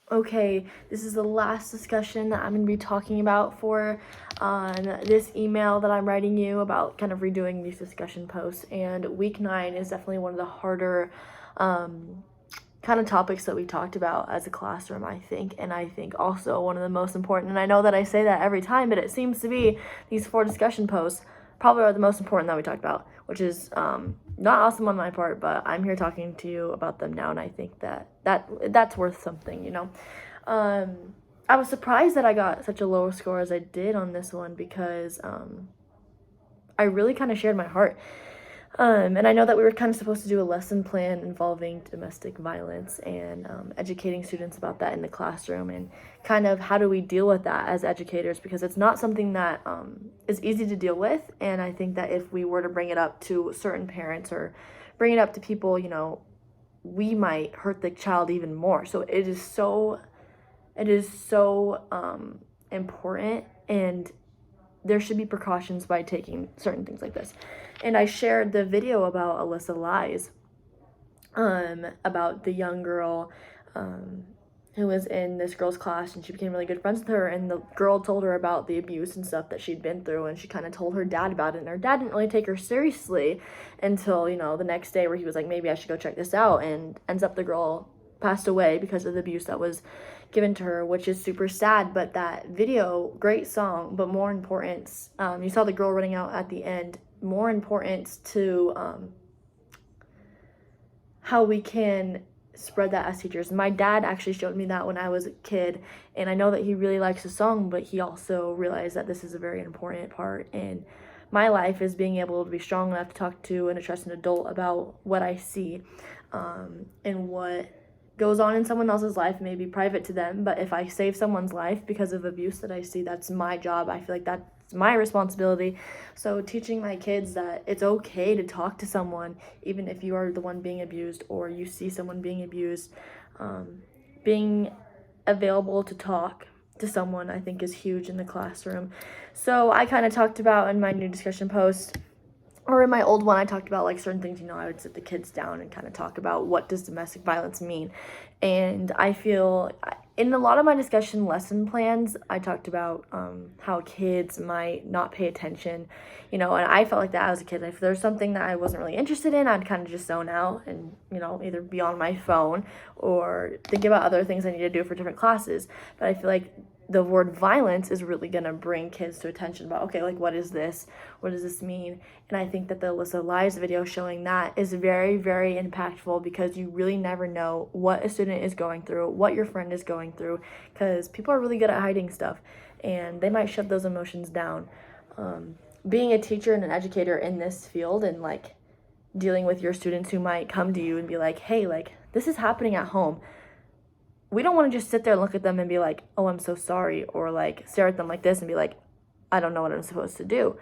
Okay, this is the last discussion that I'm going to be talking about for this email that I'm writing you about kind of redoing these discussion posts. And week 9 is definitely one of the harder kind of topics that we talked about as a classroom, I think. And I think also one of the most important, and I know that I say that every time, but it seems to be these 4 discussion posts probably are the most important that we talked about, which is not awesome on my part, but I'm here talking to you about them now, and I think that's worth something, you know. I was surprised that I got such a low score as I did on this one because I really kind of shared my heart. And I know that we were kind of supposed to do a lesson plan involving domestic violence and educating students about that in the classroom and kind of how do we deal with that as educators, because it's not something that is easy to deal with. And I think that if we were to bring it up to certain parents or bring it up to people, you know, we might hurt the child even more. So it is so important, and there should be precautions by taking certain things like this. And I shared the video about Alyssa Lies, about the young girl who was in this girl's class, and she became really good friends with her, and the girl told her about the abuse and stuff that she'd been through, and she kind of told her dad about it, and her dad didn't really take her seriously until, you know, the next day where he was like, maybe I should go check this out, and ends up the girl passed away because of the abuse that was given to her, which is super sad. But that video, great song, but more important, you saw the girl running out at the end, more important to how we can spread that as teachers. My dad actually showed me that when I was a kid, and I know that he really likes the song, but he also realized that this is a very important part in my life, is being able to be strong enough to talk to and trust an adult about what I see, and what goes on in someone else's life may be private to them, but if I save someone's life because of abuse that I see, that's my job. I feel like that's my responsibility. So teaching my kids that it's okay to talk to someone, even if you are the one being abused or you see someone being abused, being available to talk to someone, I think, is huge in the classroom. So I kind of talked about in my new discussion post, or in my old one, I talked about like certain things, you know, I would sit the kids down and kind of talk about what does domestic violence mean. And I feel in a lot of my discussion lesson plans, I talked about how kids might not pay attention, you know, and I felt like that as a kid. If there's something that I wasn't really interested in, I'd kind of just zone out and, you know, either be on my phone or think about other things I need to do for different classes. But I feel like the word violence is really going to bring kids to attention about, okay, like, what is this? What does this mean? And I think that the Alyssa Lies video showing that is very, very impactful, because you really never know what a student is going through, what your friend is going through, because people are really good at hiding stuff, and they might shut those emotions down. Being a teacher and an educator in this field, and like dealing with your students who might come to you and be like, hey, like, this is happening at home. We don't want to just sit there and look at them and be like, oh, I'm so sorry, or like stare at them like this and be like, I don't know what I'm supposed to do.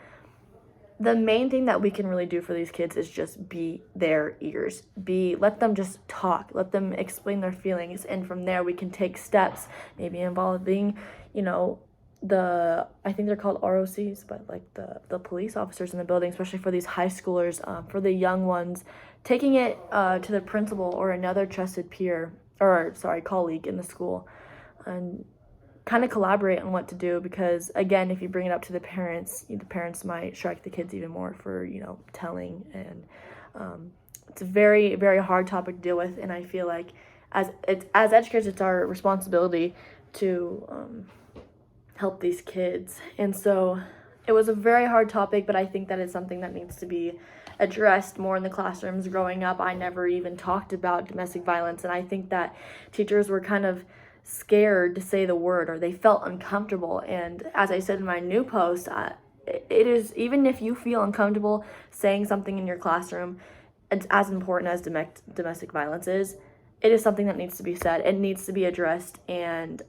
The main thing that we can really do for these kids is just be their ears. Let them just talk, let them explain their feelings, and from there we can take steps, maybe involving, you know, I think they're called ROCs, but like the police officers in the building, especially for these high schoolers, for the young ones, taking it to the principal or another trusted peer, or sorry, colleague in the school, and kind of collaborate on what to do. Because again, if you bring it up to the parents might strike the kids even more for, you know, telling. And it's a very, very hard topic to deal with, and I feel like as educators, it's our responsibility to help these kids. And so it was a very hard topic, but I think that it's something that needs to be addressed more in the classrooms. Growing up, I never even talked about domestic violence, and I think that teachers were kind of scared to say the word, or they felt uncomfortable. And as I said in my new post, it is, even if you feel uncomfortable saying something in your classroom, it's as important as domestic violence is. It is something that needs to be said. It needs to be addressed. And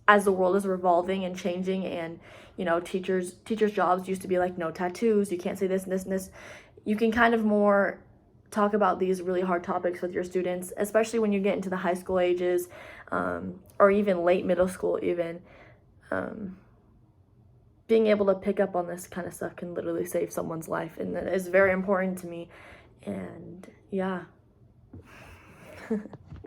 as the world is revolving and changing, and, you know, teachers jobs used to be like, no tattoos, you can't say this and this and this, you can kind of more talk about these really hard topics with your students, especially when you get into the high school ages, or even late middle school even. Being able to pick up on this kind of stuff can literally save someone's life, and that is very important to me. And yeah.